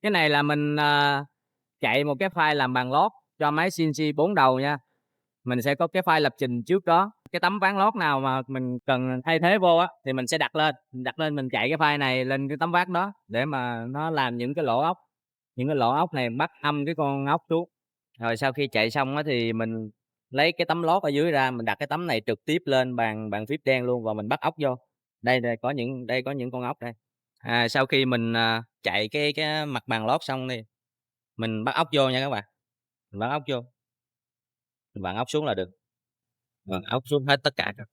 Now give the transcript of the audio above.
Cái này là mình, chạy một cái file làm bàn lót cho máy CNC 4 đầu nha. Mình sẽ có cái file lập trình trước đó, cái tấm ván lót nào mà mình cần thay thế vô á, thì mình sẽ đặt lên mình chạy cái file này lên cái tấm ván đó để mà nó làm những cái lỗ ốc. Những cái lỗ ốc này bắt âm cái con ốc xuống. Rồi sau khi chạy xong á thì mình lấy cái tấm lót ở dưới ra, mình đặt cái tấm này trực tiếp lên bàn bàn phím đen luôn và mình bắt ốc vô. Đây có những con ốc đây. Sau khi mình, chạy cái mặt bàn lót xong đi, mình bắt ốc vô nha các bạn, mình bắt ốc vô, mình vặn ốc xuống là được, vặn ốc xuống hết tất cả các